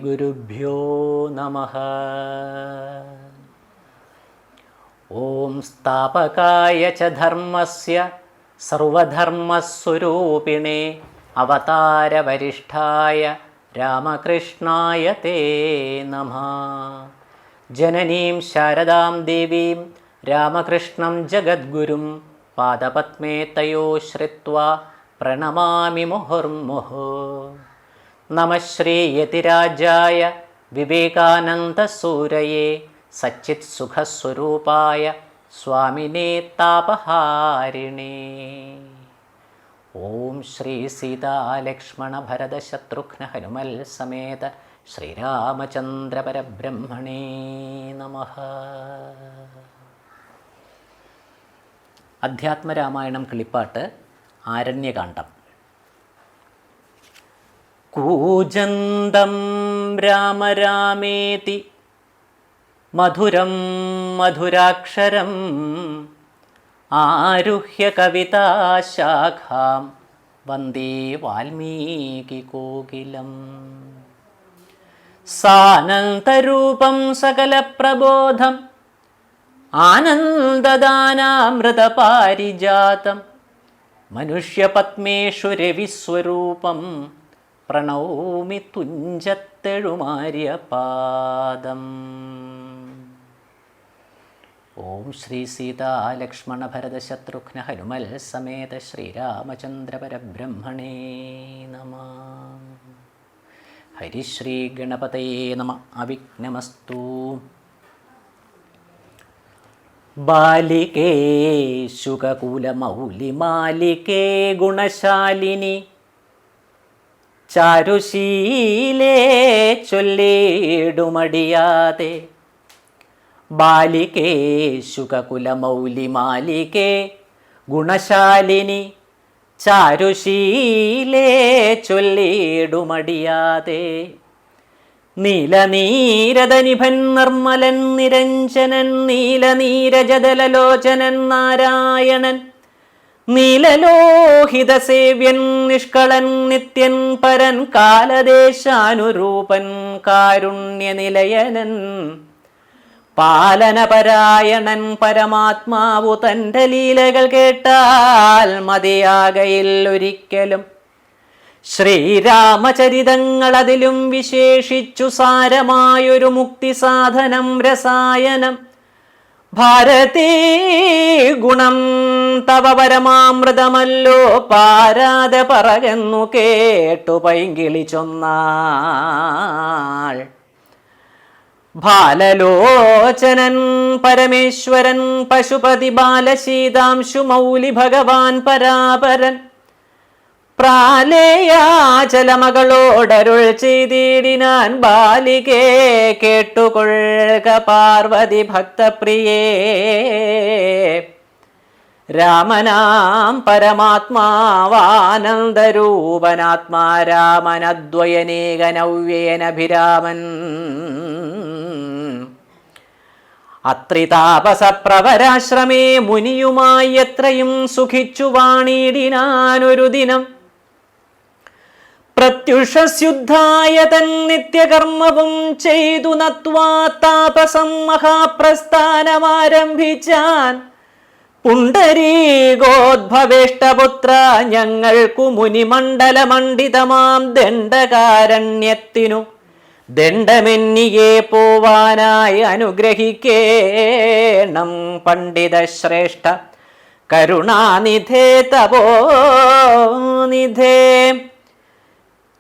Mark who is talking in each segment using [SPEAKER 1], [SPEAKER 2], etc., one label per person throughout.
[SPEAKER 1] ശ്രീഗുരുഭ്യോ നമഃ. ഓം സ്ഥാപകായ ച ധർമ്മസ്യ സർവധർമ്മസ്വരൂപിണേ അവതാരവരിഷ്ഠായ രാമകൃഷ്ണായ തേ നമഃ. ജനനീം ശാരദാം ദേവീം രാമകൃഷ്ണം ജഗദ്ഗുരും പാദപത്മേ തയോ ശ്രിത്വാ പ്രണമാമി മുഹുർമുഹു. നമഃ ശ്രീയതിരാജായ വിവേകാനന്ദസൂരയേ സച്ചിത്സുഖസ്വരൂപായ സ്വാമിനേ താപഹാരിണേ. ഓം ശ്രീ സീതാലക്ഷ്മണ ഭരത ശത്രുഘ്ന ഹനുമൽ സമേത ശ്രീരാമചന്ദ്ര പരബ്രഹ്മണേ നമഃ. അധ്യാത്മരാമായണം കിളിപ്പാട്ട് ആരണ്യകാണ്ഡം. കൂജന്തം രാമ രാമേതി മധുരം മധുരാക്ഷരം ആരുഹ്യ കവിതാശാഖാം വന്ദേ വാൽമീകികോകിലം. സാനന്ദരൂപം സകലപ്രബോധം ആനന്ദദാനാമൃതപാരിജാതം മനുഷ്യപത്മേഷു രവിസ്വരൂപം പ്രണൗമി തുഞ്ചത്തെഴുമാര്യപാദം. ഓം ശ്രീ സീതാലക്ഷ്മണ ഭരത ശത്രുഘ്ന ഹനുമൽ സമേത ശ്രീരാമചന്ദ്ര പരബ്രഹ്മണേ നമഃ. ഹരിശ്രീ ഗണപതയേ നമഃ. അവിഘ്നമസ്തു. ബാലികേ ശുകകുലമൗലിമാലികേ ഗുണശാലിനി ചാരുശീലേ ചൊല്ലിടുമടിയാതെ. ബാലികേ ശുകകുലമൗലിമാലികേ ഗുണശാലിനി ചാരുശീലേ ചൊല്ലിടുമടിയാതെ. നീലനീരദനിഭൻ നിർമ്മലൻ നിരഞ്ജനൻ നീലനീരജദലലോചനൻ നാരായണൻ നീലലോഹിതസേവ്യൻ നിഷ്കളൻ നിത്യൻ പരൻ കാലദേശാനുരൂപൻ കാരുണ്യനിലയനൻ പാലനപരായണൻ പരമാത്മാവു തൻ്റെ ലീലകൾ കേട്ടാൽ മതിയാകയിൽ ഒരിക്കലും. ശ്രീരാമചരിതങ്ങൾ അതിലും വിശേഷിച്ചു സാരമായൊരു മുക്തിസാധനം രസായനം. ഭാരതീ ഗുണം തവ പരമാമൃതമല്ലോ പാരാതെ പറകെന്നു കേട്ടു പൈങ്കിളി ചൊന്നാൾ. ബാലലോചനൻ പരമേശ്വരൻ പശുപതി ബാലശീതാംശു മൗലി ഭഗവാൻ പരാപരൻ പ്രാലേയാചലമകളോടരുൾ ചെയ്തിടിനാൻ. ബാലികേ കേട്ടുകൊള്ളുക പാർവതി ഭക്തപ്രിയേ. രാമനാം പരമാത്മാവാനന്ദരൂപനാത്മാ രാമനദ്വയനേകനവ്യേനഭിരാമൻ. അത്രിതാപസപ്രവരാശ്രമേ മുനിയുമായി എത്രയും സുഖിച്ചു വാണിടിനാനൊരു ദിനം. പ്രത്യുഷസ്യുദ്ധായ തൻ നിത്യകർമ്മവും ചെയ്തു നത്വാ താപസം മഹാപ്രസ്ഥാനമാരംഭിച്ചാൻ. പുണ്ടരീകോദ്ഭവേഷ്ടപുത്ര ഞങ്ങൾക്കു മുനിമണ്ഡലമണ്ഡിതമാം ദണ്ഡകാരണ്യത്തിനു ദണ്ഡമെന്നിയെ പോവാനായി അനുഗ്രഹിക്കേണം. പണ്ഡിത ശ്രേഷ്ഠ കരുണാനിധേ തപോനിധേ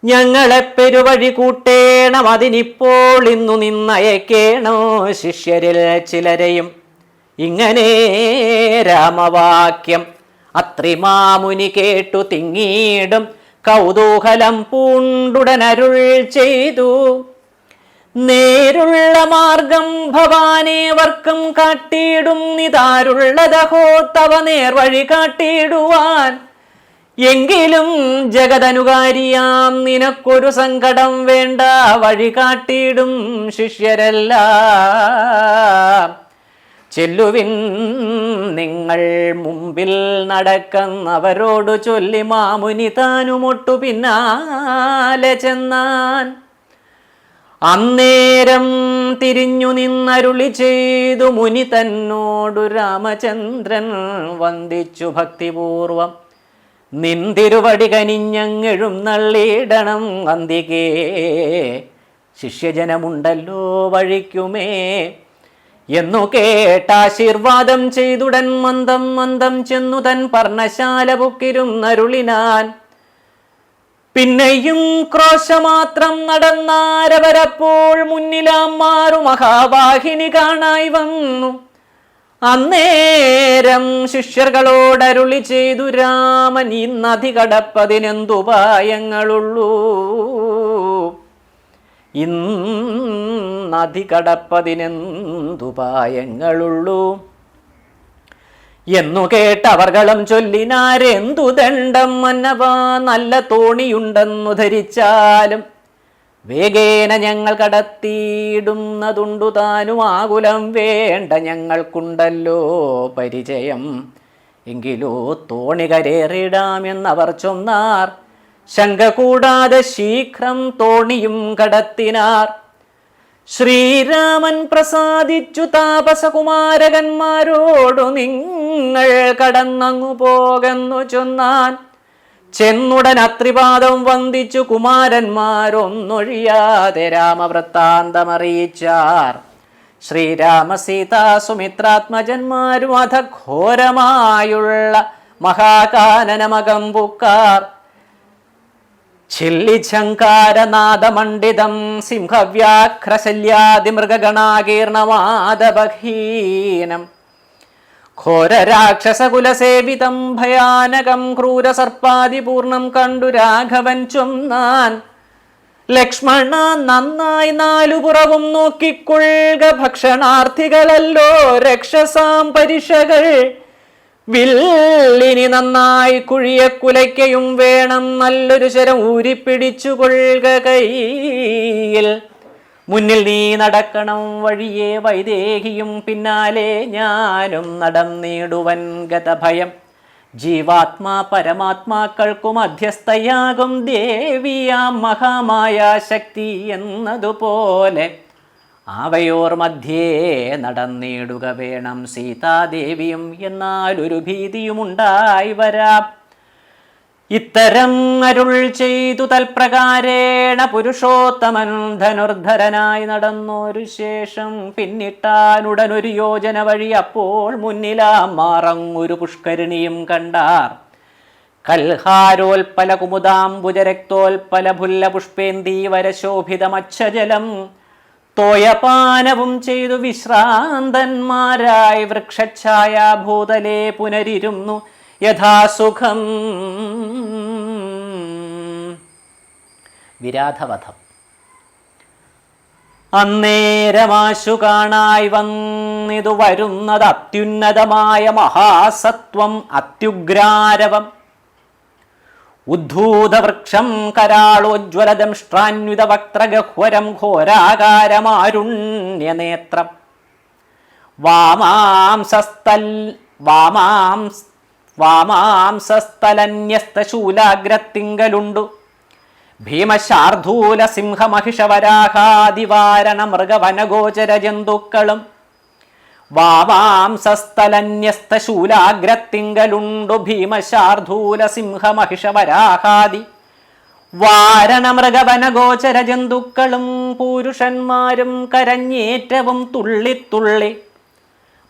[SPEAKER 1] ഞങ്ങളെ പെരുവഴി കൂട്ടേണം. അതിനിപ്പോൾ ഇന്നു നിന്നയക്കേണോ ശിഷ്യരിൽ ചിലരെയും. ഇങ്ങനെ രാമവാക്യം അത്രിമാമുനി കേട്ടു തിങ്ങീടും കൗതൂഹലം പൂണ്ടുടനരുൾ ചെയ്തു. നേരുള്ള മാർഗം ഭവാനേവർക്കും കാട്ടിയിടും നിതാരുള്ളതഹോ തവ നേർവഴി കാട്ടിയിടുവാൻ. എങ്കിലും ജഗതനുകാരിയാം നിനക്കൊരു സങ്കടം വേണ്ട, വഴി കാട്ടിയിടും ശിഷ്യരെല്ലാം. ചെല്ലുവിൻ നിങ്ങൾ മുമ്പിൽ നടക്കുന്നവരോടു ചൊല്ലി മാമുനി താനുമൊട്ടു പിന്നാലെ ചെന്നാൻ. അന്നേരം തിരിഞ്ഞു നിന്നരുളി ചെയ്തു മുനി തന്നോടു രാമചന്ദ്രൻ വന്ദിച്ചു ഭക്തിപൂർവം. നിന്തിരുവടി കനിഞ്ഞങ്ങെഴും നള്ളിയിടണം അന്തികേ, ശിഷ്യജനമുണ്ടല്ലോ വഴിക്കുമേ എന്നു കേട്ടാശീർവാദം ചെയ്തുടൻ മന്ദം മന്ദം ചെന്നു തൻ പർണശാല പുക്കിരുന്നരുളിനാൻ. പിന്നെയും ക്രോശമാത്രം നടന്നാരവരപ്പോൾ മുന്നിലാം മാറു മഹാവാഹിനി കാണായി വന്നു. അന്നേരം ശിഷ്യർകളോടരുളി ചെയ്തു രാമൻ, ഈ നദി കടപ്പതിനെന്തുപായങ്ങളുള്ളൂ, ഇന്നതി കടപ്പതിനെന്തുപായങ്ങളുള്ളൂ എന്നു കേട്ടവർകളും ചൊല്ലിനാരെന്തു ദണ്ഡം മന്നവാ, നല്ല തോണിയുണ്ടെന്നു ധരിച്ചാലും വേഗേന ഞങ്ങൾ കടത്തിയിടുന്നതുണ്ടു താനും, ആകുലം വേണ്ട ഞങ്ങൾക്കുണ്ടല്ലോ പരിചയം, എങ്കിലോ തോണി കരേറിടാമെന്നവർ ചൊന്നാർ. ശങ്ക കൂടാതെ ശീഘ്രം തോണിയും കടത്തിനാർ. ശ്രീരാമൻ പ്രസാദിച്ചു താപസകുമാരകന്മാരോടു, നിങ്ങൾ കടന്നങ്ങു പോകെന്നു ചൊന്നാൻ. ചെന്നുടൻ അത്രിപാദം വന്ദിച്ചു കുമാരന്മാരൊന്നൊഴിയാതെ രാമവൃത്താന്തമറിയിച്ചാർ. ശ്രീരാമ സീതാ സുമിത്രാത്മജന്മാരും അധ ഘോരമായുള്ള മഹാകാനനമകം പുക്കാർ. ചില്ലിഛങ്കാരനാദമണ്ഡിതം സിംഹവ്യാഘ്രശല്യാദിമൃഗഗണാകീർണമാദബഹീനം, ഘോരരാക്ഷസകുലസേവിതം ഭയാനകം ക്രൂരസർപ്പാദിപൂർണം കണ്ടു രാഘവൻ ചൊന്നാൻ. ലക്ഷ്മണ, നന്നായി നാലുപുറവും നോക്കിക്കൊള്ളുക, ഭക്ഷണാർത്ഥികളല്ലോ രക്ഷസാം പരിഷകൾ. വില്ലിനി നന്നായി കുഴിയെ കുലയ്ക്കയും വേണം, നല്ലൊരു ശരം ഊരിപ്പിടിച്ചു കൊള്ളുക കയ്യിൽ. മുന്നിൽ നീ നടക്കണം വഴിയെ വൈദേഹിയും, പിന്നാലെ ഞാനും നടന്നിടുവൻ ഗതഭയം. ജീവാത്മാ പരമാത്മാക്കൾക്കു മധ്യസ്ഥയാകും ദേവിയാം മഹാമായ ശക്തി എന്നതുപോലെ അവയോർ മധ്യേ നടന്നിടുക വേണം സീതാദേവിയും, എന്നാൽ ഒരു ഭീതിയുമുണ്ടായി വരാം. ഇത്തരം അരുൾ ചെയ്തു തൽപ്രകാരേണ പുരുഷോത്തമൻ ധനുർധരനായി നടന്നൊരു ശേഷം പിന്നിട്ടാനുടനൊരു യോജന വഴി. അപ്പോൾ മുന്നിലാം മാറങ്ങൊരു പുഷ്കരിണിയും കണ്ടാർ. കൽഹാരോൽപല കുമുദാംബുജരക്തോൽപല ഭുല്ല പുഷ്പേന്ദീവരശോഭിതമച്ഛജലം തോയപാനവും ചെയ്തു വിശ്രാന്തന്മാരായി വൃക്ഷഛായാഭൂതലേ പുനരിരുന്നു യഥാസുഖം. വിരാധവധം. അന്നേരമാശു കാണായി വന്നിതു വരുന്നത് അത്യുന്നതമായ മഹാസത്വം അത്യുഗ്രാരവം. ഉദ്ധൂതവൃക്ഷം കരാളോജ്വലദംഷ്ട്രാന്വിത വക്ത്രഗഹ്വരം ഘോരാകാരമാരുണ്യനേത്രം. വാമാംസസ്ഥലന്യസ്തശൂലാഗ്രത്തിങ്കലുണ്ടു ഭീമശാർധൂല സിംഹമഹിഷവരാഹാദിവാരണ മൃഗവനഗോചര ജന്തുക്കളും. വാമാംസസ്ഥലന്യസ്തശൂലാഗ്രത്തിങ്കലുണ്ടു ഭീമശാർധൂല സിംഹമഹിഷവരാഹാദി വാരണ മൃഗവനഗോചര ജന്തുക്കളും. പുരുഷന്മാരും കരഞ്ഞേറ്റവും തുള്ളിത്തുള്ളി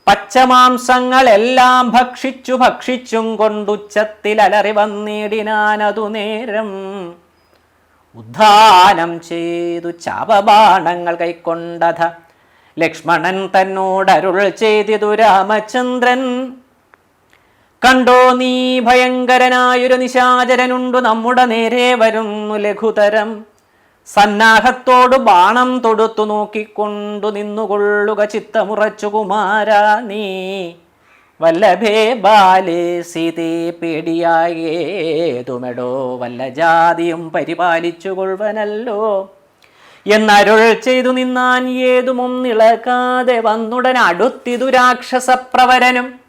[SPEAKER 1] പച്ചമാംസങ്ങളെല്ലാം ഭക്ഷിച്ചും കൊണ്ടുച്ചത്തിൽ അലറി വന്നിടിനാനതു നേരം. ഉദ്ധാനം ചെയ്തു ചാപബാണങ്ങൾ കൈക്കൊണ്ടത ലക്ഷ്മണൻ തന്നോടരുൾ ചെയ്തിതു രാമചന്ദ്രൻ. കണ്ടോ നീ ഭയങ്കരനായൊരു നിശാചരനുണ്ടു നമ്മുടെ നേരെ വരുന്നു ലഘുതരം. സന്നാഹത്തോടു ബാണം തൊടുത്തു നോക്കിക്കൊണ്ടു നിന്നുകൊള്ളുക ചിത്തമുറച്ചു കുമാരാ നീ. വല്ലഭേ ബാലേ സീതേ പേടിയായേതുമെടോ, വല്ല ജാതിയും പരിപാലിച്ചു കൊള്ളുവനല്ലോ എന്നരുൾ ചെയ്തു നിന്നാൻ. ഏതുമൊന്നിളക്കാതെ വന്നുടൻ അടുത്തിതു രാക്ഷസപ്രവരനും.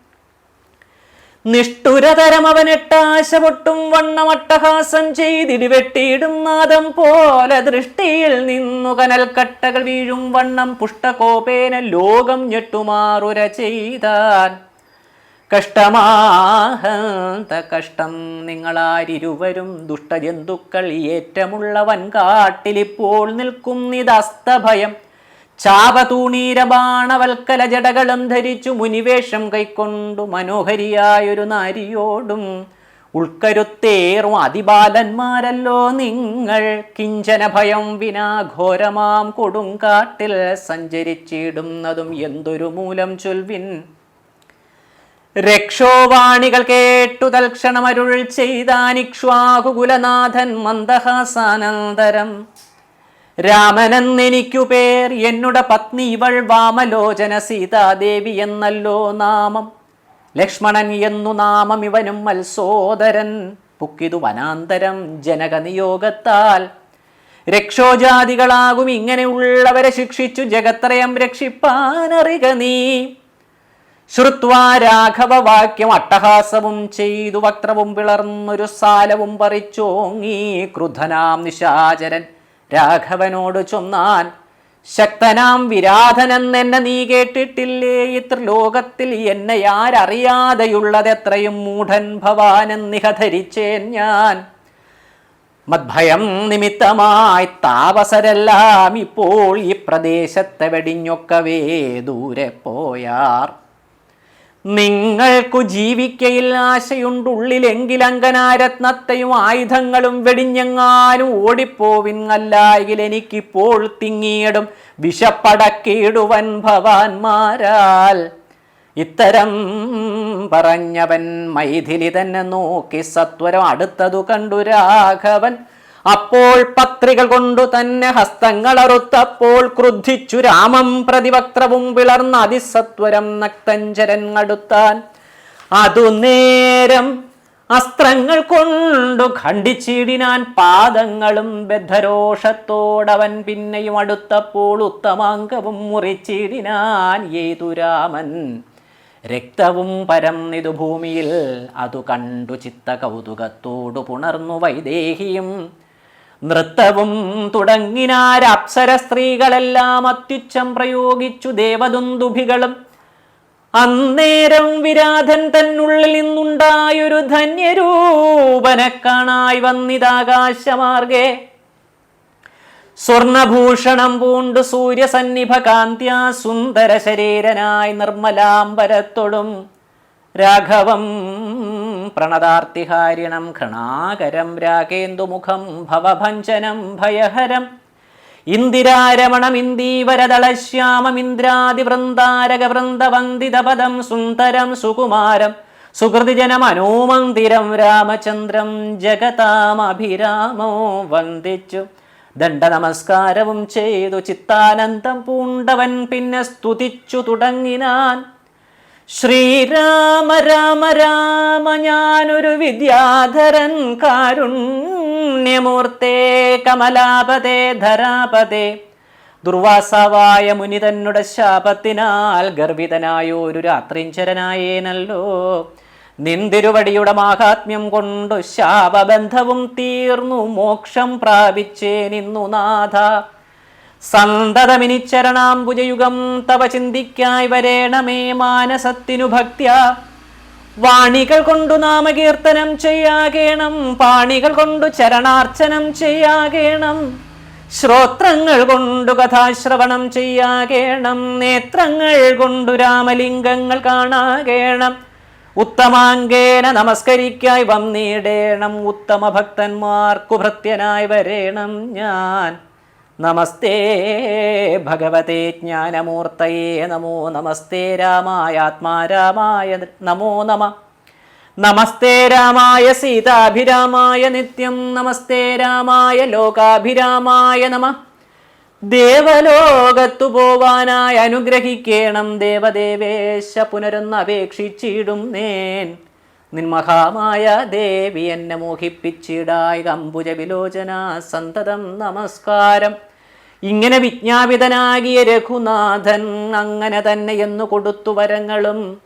[SPEAKER 1] നിഷ്ഠുരതരം അവനെട്ടാശ പൊട്ടും വണ്ണമട്ടഹാസം ചെയ്തിടിവെട്ടിയിടും നാദം പോലെ ദൃഷ്ടിയിൽ നിന്നു കനൽക്കട്ടകൾ വീഴും വണ്ണം പുഷ്ടകോപേന ലോകം ഞെട്ടുമാറുര ചെയ്താൻ. കഷ്ടമാഹന്ത കഷ്ടം നിങ്ങളാരിരുവരും ദുഷ്ടജന്തുക്കൾ ഏറ്റമുള്ള വൻകാട്ടിലിപ്പോൾ നിൽക്കുന്നിതസ്തഭയം. ചാപതൂണീരബാണവൽക്കല ജടകളും ധരിച്ചു മുനിവേഷം കൈക്കൊണ്ടു മനോഹരിയായൊരു നാരിയോടും ഉൾക്കരുത്തേറും അതിബാലന്മാരല്ലോ നിങ്ങൾ. കിഞ്ചന ഭയം വിനാ ഘോരമാം കൊടുങ്കാട്ടിൽ സഞ്ചരിച്ചിടുന്നതും എന്തൊരു മൂലം ചൊൽവിൻ. രക്ഷോവാണികൾ കേട്ടു തൽക്ഷണമരുൾ ചെയ്താനിക്ഷ്വാകുകുലനാഥൻ മന്ദഹാസാനന്തരം. രാമനെന്നെനിക്കു പേർ, എന്നുടെ പത്നി ഇവൾ വാമലോചന സീതാദേവി എന്നല്ലോ നാമം. ലക്ഷ്മണൻ എന്നു നാമം ഇവനും മത്സോദരൻ. പുക്കിതു വനാന്തരം ജനകനിയോഗത്താൽ. രക്ഷോജാതികളാകും ഇങ്ങനെയുള്ളവരെ ശിക്ഷിച്ചു ജഗത്രയം രക്ഷിപ്പാനറിക നീ. ശ്രുത്വാ രാഘവ വാക്യം അട്ടഹാസവും ചെയ്തു വക്രവും പിളർന്നൊരു സാലവും പറിച്ചോങ്ങി ക്രുദ്ധനാം നിശാചരൻ രാഘവനോട് ചൊന്നാൻ. ശക്തനാം വിരാധനെന്നെ നീ കേട്ടിട്ടില്ലേ? ഇത്ര ലോകത്തിൽ എന്നെ ആരറിയാതെയുള്ളതെത്രയും മൂഢൻ ഭവാനെന്നിഹ ധരിച്ചേൻ ഞാൻ. മദ്ഭയം നിമിത്തമായി താപസരെല്ലാം ഇപ്പോൾ ഈ പ്രദേശത്തെ വെടിഞ്ഞൊക്കവേ ദൂരെ പോയാർ. നിങ്ങൾക്കു ജീവിക്കയിൽ ആശയുണ്ടുള്ളിലെങ്കിൽ അങ്കനാരത്നത്തെയും ആയുധങ്ങളും വെടിഞ്ഞെങ്ങാനും ഓടിപ്പോവിൻ. അല്ലായെങ്കിൽ എനിക്കിപ്പോൾ തിങ്ങിയിടും വിഷപ്പടക്കിടുവൻ ഭവാന്മാരാൽ. ഇത്തരം പറഞ്ഞവൻ മൈഥിലി തന്നെ നോക്കി സത്വരം അടുത്തതു കണ്ടു രാഘവൻ. അപ്പോൾ പത്രികൾ കൊണ്ടു തന്നെ ഹസ്തങ്ങൾ അറുത്തപ്പോൾ ക്രുദ്ധിച്ചു രാമം പ്രതിവക്ത്രവും പിളർന്ന അതിസത്വരം നക്തഞ്ചരൻ അടുത്താൻ. അതു നേരം അസ്ത്രങ്ങൾ കൊണ്ടു ഖണ്ഡിച്ചിടിനാൻ പാദങ്ങളും ബദ്ധരോഷത്തോടവൻ. പിന്നെയും അടുത്തപ്പോൾ ഉത്തമാംഗവും മുറിച്ചിടിനാൻ ഏതു രാമൻ. രക്തവും പരന്നിതു ഭൂമിയിൽ അതു കണ്ടു ചിത്ത കൗതുകത്തോടു പുണർന്നു വൈദേഹിയും. നൃത്തവും തുടങ്ങിനാരപ്സര സ്ത്രീകളെല്ലാം അത്യുച്ചം പ്രയോഗിച്ചു ദേവദുന്ദുഭികളും. അന്നേരം വിരാധൻ തന്നുള്ളിൽ നിന്നുണ്ടായൊരു ധന്യരൂപനെ കാണായി വന്നിതാകാശമാർഗേ. സ്വർണഭൂഷണം പൂണ്ടു സൂര്യസന്നിഭ കാന്ത്യാ സുന്ദര ശരീരനായി നിർമ്മലാംബരത്തൊടും. രാഘവം പ്രണതാർത്തിഹാരിണം ഘൃണാകരം രാഗേന്ദുമുഖം ഭവഭഞ്ജനം ഭയഹരം. ഇന്ദിരാരമണം ഇന്ദീവരദളശ്യാമമിന്ദ്രാദിവൃന്ദാരകവൃന്ദവന്ദിതപദം സുന്ദരം സുകുമാരം സുഹൃതിജനമനോമന്ദിരം രാമചന്ദ്രം ജഗതാമഭിരാമോ വന്ദിച്ചു. ദണ്ഡനമസ്കാരവും ചെയ്തു ചിത്താനന്ദം പൂണ്ടവൻ പിന്നെ സ്തുതിച്ചു തുടങ്ങിനാൻ. ശ്രീരാമ രാമ രാമ ഞാനൊരു വിദ്യാധരൻ കാരുണ്യമൂർത്തേ കമലാപതേ ധരാപതേ. ദുർവാസാവായ മുനി തന്നുടെ ശാപത്തിനാൽ ഗർഭിതനായോരു രാത്രിഞ്ചരനായേനല്ലോ. നിന്തിരുവടിയുടെ മാഹാത്മ്യം കൊണ്ടു ശാപബന്ധവും തീർന്നു മോക്ഷം പ്രാപിച്ചേനിന്നു നാഥ. സന്തതമിനിച്ചരണാംബുജയുഗം തവ ചിന്തിക്കായി വരേണമേ മാനസത്തിനു ഭക്ത്യ. വാണികൾ കൊണ്ടു നാമകീർത്തനം ചെയ്യാകേണം, പാണികൾ കൊണ്ടു ചരണാർച്ചനം ചെയ്യാകേണം, ശ്രോത്രങ്ങൾ കൊണ്ടു കഥാശ്രവണം ചെയ്യാകേണം, നേത്രങ്ങൾ കൊണ്ടു രാമലിംഗങ്ങൾ കാണാകേണം. ഉത്തമാംഗേന നമസ്കരിക്കായി വന്നിടേണം, ഉത്തമ ഭക്തന്മാർക്കു ഭൃത്യനായി വരേണം ഞാൻ. നമസ്തേ ഭഗവതേ ജ്ഞാനമൂർത്തയേ നമോ. നമസ്തേ രാമായ ആത്മാരാമായ നമോ നമ. നമസ്തേ രാമായ സീതാഭിരാമായ നിത്യം. നമസ്തേ രാമായ ലോകാഭിരാമായ നമ. ദേവലോകത്തു പോവാനായി അനുഗ്രഹിക്കേണം ദേവദേവേശ. പുനരൊന്ന് അപേക്ഷിച്ചിടും നേൻ നിൻമഹാമായ ദേവി എന്നെ മോഹിപ്പിച്ചിടായി അംബുജ വിലോചന സന്തതം നമസ്കാരം. ഇങ്ങനെ വിജ്ഞാപിതനാകിയ രഘുനാഥൻ അങ്ങനെ തന്നെ എന്നു കൊടുത്തു വരങ്ങളും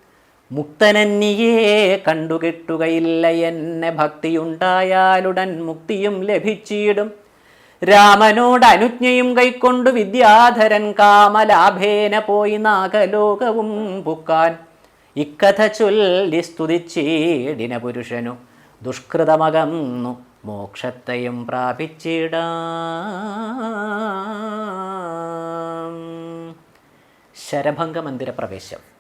[SPEAKER 1] മുക്തനന്നിയെ കണ്ടുകിട്ടുകയില്ല. എന്നെ ഭക്തിയുണ്ടായാലുടൻ മുക്തിയും ലഭിച്ചിടും. രാമനോട് അനുജ്ഞയും കൈക്കൊണ്ടു വിദ്യാധരൻ കാമലാഭേന പോയി നാഗലോകവും പുക്കാൻ. ഇക്കഥ ചൊല്ലി സ്തുതിച്ചേടിന പുരുഷനു ദുഷ്കൃതമകന്നു മോക്ഷത്തെയും പ്രാപിച്ചിടാം. ശരഭംഗ മന്ദിര പ്രവേശം.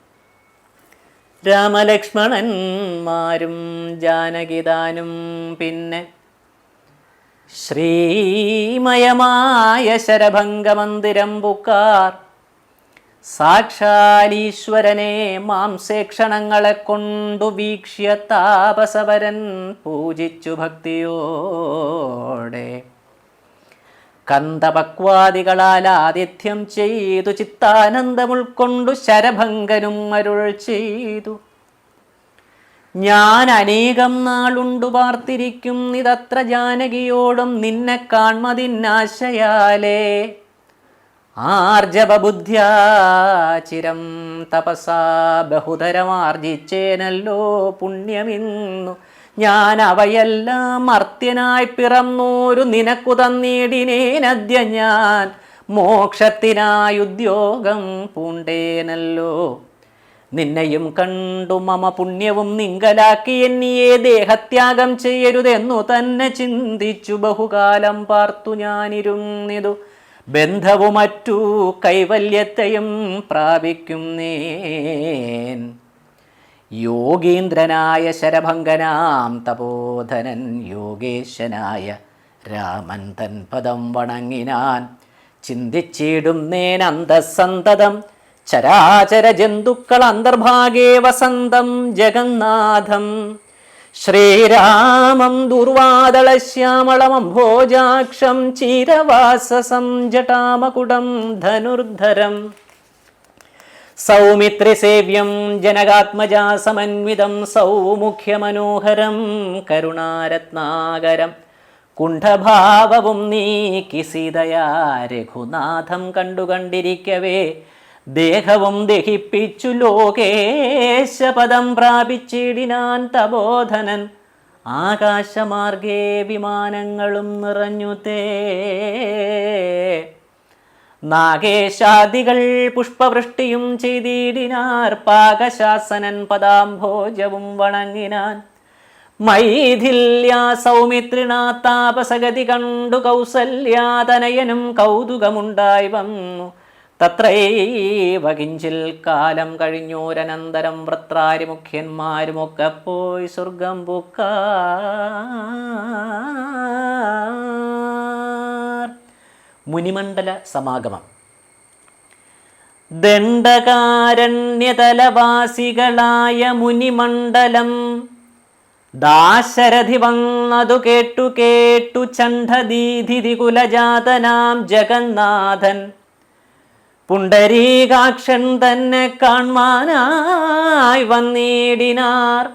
[SPEAKER 1] രാമലക്ഷ്മണന്മാരും ജാനകിതാനും പിന്നെ ശ്രീമയമായ ശരഭംഗമന്ദിരം പുക്കാർ. സാക്ഷാലീശ്വരനെ മാംസേക്ഷണങ്ങളെ കൊണ്ടു വീക്ഷ്യ താപസവരൻ പൂജിച്ചു ഭക്തിയോടെ. കന്ദപക്വാദികളാൽ ആതിഥ്യം ചെയ്തു ചിത്താനന്ദം ഉൾക്കൊണ്ടു ശരഭംഗനും അരുൾ ചെയ്തു. ഞാൻ അനേകം നാളുണ്ടു പാർത്തിരിക്കും ഇതത്ര ജാനകിയോടും നിന്നെ കാൺമതിന്നാശയാലേ. ആർജവബുദ്ധ്യാ ചിരം തപസാ ബഹുതരമാർജിച്ചേനല്ലോ പുണ്യമിന്നു ഞാൻ അവയെല്ലാം മർത്യനായി പിറന്നോരു നിനക്കു തന്നീടിനേനദ്യ ഞാൻ മോക്ഷത്തിനായി ഉദ്യോഗം പൂണ്ടേനല്ലോ. നിന്നെയും കണ്ടു മമ പുണ്യവും നിങ്കലാക്കി എന്നിയെ ദേഹത്യാഗം ചെയ്യരുതെന്നു തന്നെ ചിന്തിച്ചു ബഹുകാലം പാർത്തു ഞാനിരുന്നിതു. ബന്ധവും മറ്റു കൈവല്യത്തെയും പ്രാപിക്കുന്നേൻ. യോഗീന്ദ്രനായ ശരഭംഗനാം തപോധനൻ യോഗേശനായ രാമൻ തൻ പദം വണങ്ങിനാൻ. ചിന്തിച്ചിടുന്നേൻ അന്തസന്തതം ചരാചര ജന്തുക്കൾ അന്തർഭാഗേ വസന്തം ജഗന്നാഥം. ശ്രീരാമം ദുർവാദളശ്യാമളമംഭോജാക്ഷം ചീരവാസസം ജടാമകുടം ധനുർധരം. സൗമിത്രിസേവ്യം ജനകാത്മജാ സമന്വിതം സൗമുഖ്യമനോഹരം കരുണാരത്നാകരം. കുണ്ഠഭാവവും നീക്കി സീതയാ രഘുനാഥം കണ്ടുകണ്ടിരിക്കവേ ദേഹവും ദഹിപ്പിച്ചു ലോകേശപദം പ്രാപിച്ചിടിനാൻ തപോധനൻ. ആകാശമാർഗേ വിമാനങ്ങളും നിറഞ്ഞുതേ. നാഗേശാദികൾ പുഷ്പവൃഷ്ടിയും ചെയ്തിടിനാർ. പാകശാസനൻ പദാംഭോജവും വണങ്ങിനാൻ. മൈഥില്യാ സൗമിത്രിണാ താപസഗതി കണ്ടു കൗസല്യാതനയനും കൗതുകമുണ്ടായി വന്നു. തത്രൈവ കിഞ്ചിൽ കാലം കഴിഞ്ഞോരനന്തരം വൃത്രാരി മുഖ്യന്മാരുമൊക്കെ പോയി സ്വർഗം പുക്കാർ. മുനിമണ്ഡല സമാഗമം. ദണ്ഡകാരണ്യതലവാസികളായ മുനിമണ്ഡലം ദാശരഥി വന്നതു കേട്ടു കേട്ടു ചണ്ഡദീധിതി കുലജാതനാം ജഗന്നാഥൻ. പുണ്ടരീകാക്ഷൻ തന്നെ കാൺമാനായി വന്നിടിനാർ.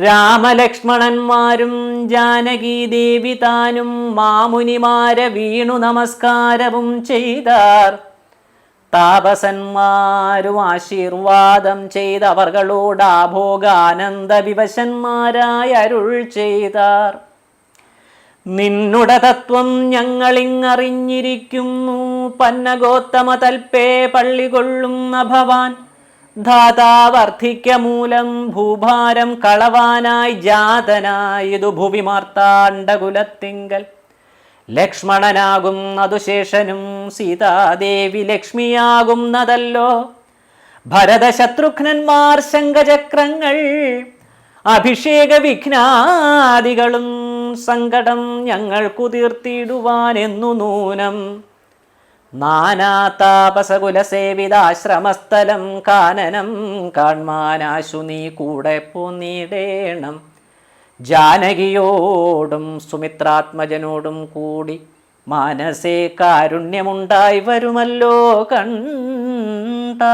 [SPEAKER 1] രാമലക്ഷ്മണന്മാരും ജാനകീദേവി താനും മാമുനിമാരെ വീണു നമസ്കാരവും ചെയ്താർ. താപസന്മാരും ആശീർവാദം ചെയ്തവർകളോട് ആഭോഗാനന്ദ വിവശന്മാരായി അരുൾ ചെയ്താർ. നിന്നുട തത്വം ഞങ്ങളിങ്ങറിഞ്ഞിരിക്കുന്നു. പന്നഗോത്തമ തൽപേ പള്ളികൊള്ളുന്ന ഭവാൻ ധാതാവർദ്ധിക്ക മൂലം ഭൂഭാരം കളവാനായി ജാതനായതു ഭുവി മാർത്താണ്ഡകുലത്തിങ്കൽ. ലക്ഷ്മണനാകുന്നതു ശേഷനും സീതാദേവി ലക്ഷ്മിയാകുന്നതല്ലോ. ഭരതശത്രുഘ്നന്മാർ ശംഖചക്രങ്ങൾ അഭിഷേക വിഘ്നാദികളും സങ്കടം ഞങ്ങൾക്കു തീർത്തിടുവാൻ എന്നു നൂനം. നാനാതാപസകുലസേവിതാശ്രമസ്ഥലം കാനനം കാൺമാനാശു നീ കൂടെ പോന്നിടേണം. ജാനകിയോടും സുമിത്രാത്മജനോടും കൂടി മനസ്സേ കാരുണ്യമുണ്ടായി വരുമല്ലോ കണ്ടാൽ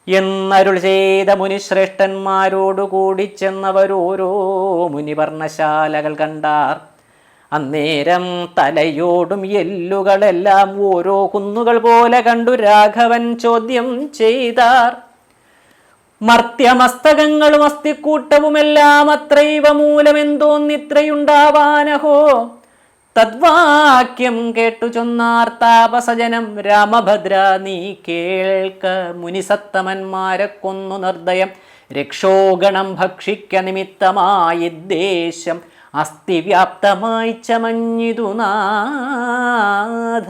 [SPEAKER 1] എന്നരുൾ ചെയ്ത മുനിശ്രേഷ്ഠന്മാരോടുകൂടി ചെന്നവരോരോ മുനിവർണ്ണശാലകൾ കണ്ടാർ. അന്നേരം തലയോടും എല്ലുകളെല്ലാം ഓരോ കുന്നുകൾ പോലെ കണ്ടു രാഘവൻ ചോദ്യം ചെയ്താർ. മർത്യമസ്തകങ്ങളും അസ്ഥിക്കൂട്ടവുമെല്ലാം അത്രൈവ മൂലമെന്തോന്നിത്രയുണ്ടാവാനഹോ. തദ്വാക്യം കേട്ടു ചൊന്നാർ താപസജനം, രാമഭദ്ര നീ കേൾക്ക, മുനിസത്തമന്മാരെ കൊന്നു നിർദ്ദയം രക്ഷോഗണം ഭക്ഷിക്ക നിമിത്തമായി ദേശം അസ്ഥിവ്യാപ്തമായി ചമഞ്ഞിതു നാഥ.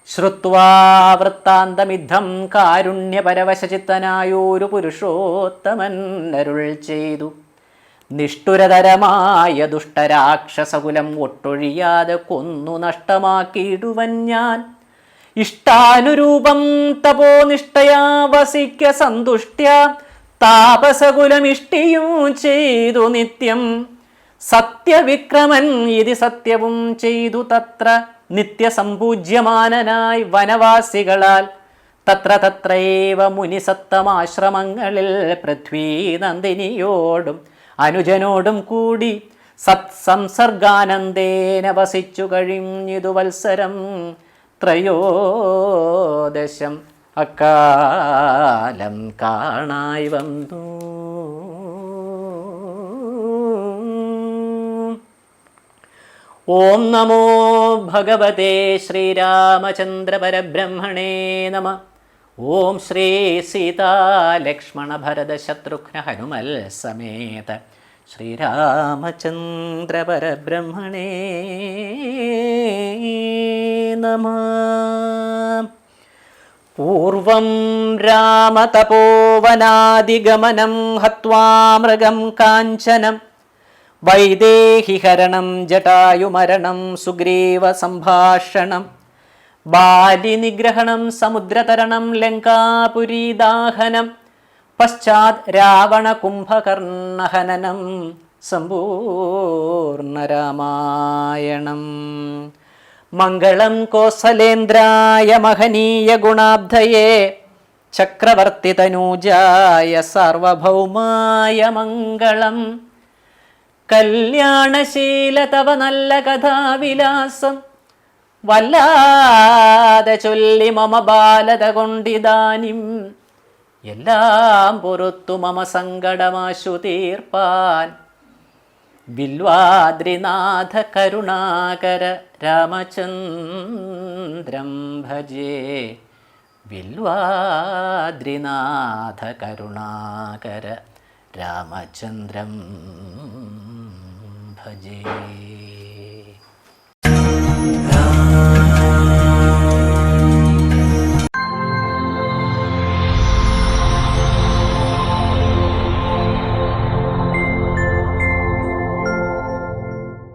[SPEAKER 1] ശ്രുത്വാ വൃത്താന്തമിദ്ധം കാരുണ്യപരവശചിത്തനായൊരു പുരുഷോത്തമൻ അരുൾ ചെയ്തു, നിഷ്ഠുരതരമായ ദുഷ്ടരാക്ഷസകുലം ഒട്ടൊഴിയാതെ കൊന്നു നഷ്ടമാക്കിയിടുവൻ ഞാൻ. ഇഷ്ടാനുരൂപം തപോനിഷ്ഠയാ വസിക്ക സന്തുഷ്ട്യ, താപസകുലമിഷ്ടിയും ചെയ്തു നിത്യം. സത്യവിക്രമൻ ഇതി സത്യവും ചെയ്തു തത്ര, നിത്യസമ്പൂജ്യമാനനായി വനവാസികളാൽ. തത്ര തത്രൈവ മുനിസത്തമാശ്രമങ്ങളിൽ പൃഥ്വീനന്ദിനിയോടും അനുജനോടും കൂടി സത്സംസർഗാനന്ദേന വസിച്ചു കഴിഞ്ഞിതു വത്സരം ത്രയോദശം. അക്കാലം കാണായി വന്നു. ഓം നമോ ഭഗവതേ ശ്രീരാമചന്ദ്ര പരബ്രഹ്മണേ നമ. ഓം ശ്രീ സീതാ ലക്ഷ്മണ ഭരത ശത്രുഘ്ന ഹനുമൽ സമേത ശ്രീരാമചന്ദ്ര പരബ്രഹ്മണേ നമ. പൂർവം രാമതപോവനാദിഗമനം ഹത്വാ മൃഗം കാഞ്ചനം, വൈദേഹിഹരണം ജടായുമരണം സുഗ്രീവ സംഭാഷണം, ബാലിനിഗ്രഹണം സമുദ്രതരണം ലങ്കാപുരീദാഹനം, പശ്ചാത് രാവണ കുംഭകർണഹനനം സമ്പൂർണരാമായണം. മംഗളം കോസലേന്ദ്രായ മഹനീയ ഗുണാബ്ധയേ, ചക്രവർത്തി തനൂജായ സാർവഭൗമായ മംഗളം. കല്യാണശീല തവ നല്ല കഥാവിലാസം, വല്ലാതെ ചൊല്ലി മമ ബാലത കൊണ്ടിതാനിം. എല്ലാം പൊറുത്തു മമ സങ്കടമാശു തീർപ്പാൻ, ബില്വാദ്രിനാഥ കരുണാകര രാമചന്ദ്രം ഭജേ. ബില്വാദ്രിനാഥ കരുണാകര രാമചന്ദ്രം ഭജേ.